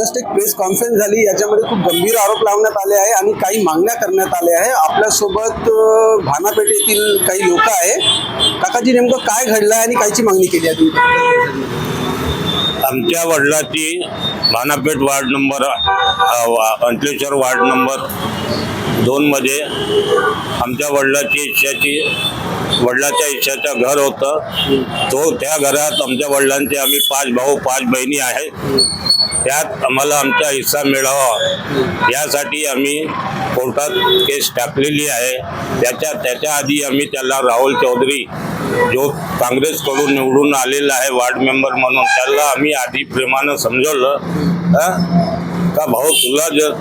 Just एक press conference झाली, याच्यामध्ये खूप गंभीर आरोप लावण्यात आले आहे आणि काही मागण्या करण्यात आल्या आहे. आपल्यासोबत भानापेठ येथील काही लोक आहे. काकाजी, नेमकं काय घडलं आणि कायची मागणी केली आहे तुम्ही? आमच्या वडिलांची Bhanapeth ward number Ankleshwar ward number 2 मध्ये आमच्या वडिलाच्या इच्छाचं घर होतं. त्या घरात आमच्या वडिलांचे आम्ही 5 भाऊ 5 बहिणी आहेत. त्यात आम्हाला आमचा हिस्सा मिळावा यासाठी आम्ही कोर्टात केस टाकलेली आहे. त्याच्या आधी आम्ही त्याला राहुल चौधरी जो काँग्रेसकडून निवडून आलेला आहे वार्ड मेंबर म्हणून, त्याला आम्ही आधी प्रेमानं समजवलं का भाऊ, तुला जर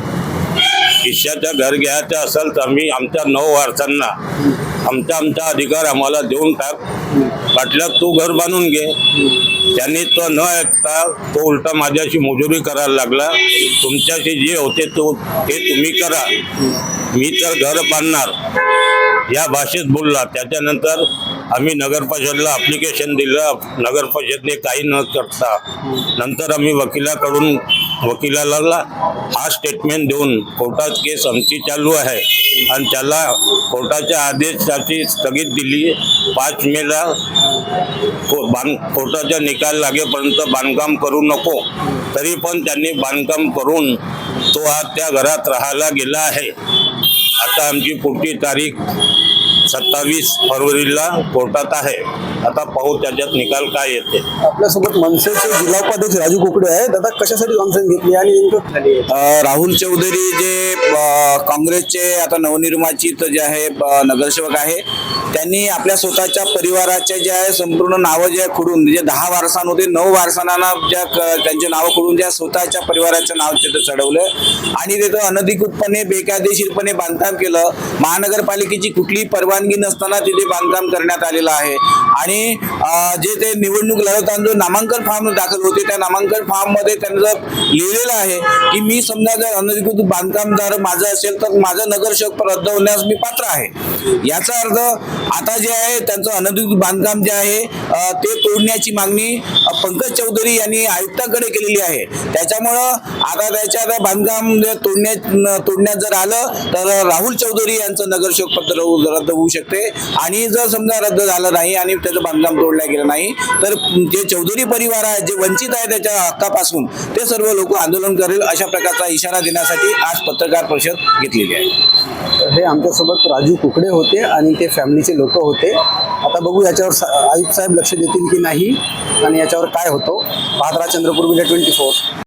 हिश्श्याचं घर घ्यायचं असेल तर आम्ही आमच्या 9 वारसांना आमचा अधिकार आम्हाला देऊन टाक, वाटलं तू घर बांधून घे. त्यांनी तो न ऐकता तो उलटा माझ्याशी मजुरी करायला लागला. तुमच्याशी जे होते ते तुम्ही करा, मी तर घर बांधणार या भाषेत बोलला. त्याच्यानंतर आम्ही नगर परिषदला ॲप्लिकेशन दिलं. नगर परिषदने काही न करता नंतर आम्ही वकिलाला हा स्टेटमेंट देऊन कोर्टात केस आमची चालू आहे आणि त्याला कोर्टाच्या आदेशाची स्थगित दिली. 5 मेला कोर्टाचा निकाल लागेपर्यंत बांधकाम करू नको. तरी पण त्यांनी बांधकाम करून तो आज त्या घरात राहायला गेला आहे. आता आमची पुढची तारीख 27 फरवरीला कोर्टात आहे. आता पाहू त्याच्यात निकाल काय येते. आपल्यासोबत मनसेचे जिल्हा उपाध्यक्ष राजू कुकडे आहेत. दादा, कशासाठी कॉन्फरन्स घेतली आणि नेमकं राहुल चौधरी जे काँग्रेसचे आता नवनिर्वाचित जे आहे नगरसेवक आहे, त्यांनी आपल्या स्वतःच्या परिवाराचे जे आहे संपूर्ण नावं जे खोडून, जे 10 वारसांमध्ये 9 वारसांना ज्या त्यांचे नावं खोडून ज्या स्वतःच्या परिवाराचं नाव तिथं चढवलं आणि तिथं अनधिकृतपणे बेकायदेशीरपणे बांधकाम केलं. महानगरपालिकेची कुठलीही परवानगी नसताना तिथे बांधकाम करण्यात आलेलं आहे. आणि जे ते निवडणूक लढवताना जो नामांकन फॉर्म दाखल होते, त्या नामांकन फॉर्म मध्ये त्यांचं लिहिलेलं आहे की मी समजा जर अनधिकृत बांधकामदार माझं असेल तर माझं नगरसेवक रद्द होण्यास मी पात्र आहे. याचा अर्थ आता जे आहे त्यांचं अनधिकृत बांधकाम जे आहे ते तोडण्याची मागणी पंकज चौधरी यांनी आयुक्तांकडे केलेली आहे. त्याच्यामुळं आता त्याच्यात बांधकाम तोडण्यात जर आलं तर राहुल चौधरी यांचं नगरसेवक पद रद्द होऊ शकते. आणि जर समजा रद्द झालं नाही आणि त्याचं बांधकाम तोडलं गेलं नाही तर जे चौधरी परिवार आहे, जे वंचित आहे त्याच्या हक्कापासून, ते सर्व लोक आंदोलन करेल अशा प्रकारचा इशारा देण्यासाठी आज पत्रकार परिषद घेतलेली आहे. हे आमच्यासोबत राजू कुकडे होते आणि ते फॅमिलीचे लोक होते. आता बघू याच्यावर आयुक्त साहेब लक्ष देतील की नाही आणि याच्यावर काय होतो. पाहत राहा चंद्रपूर मीडिया 24.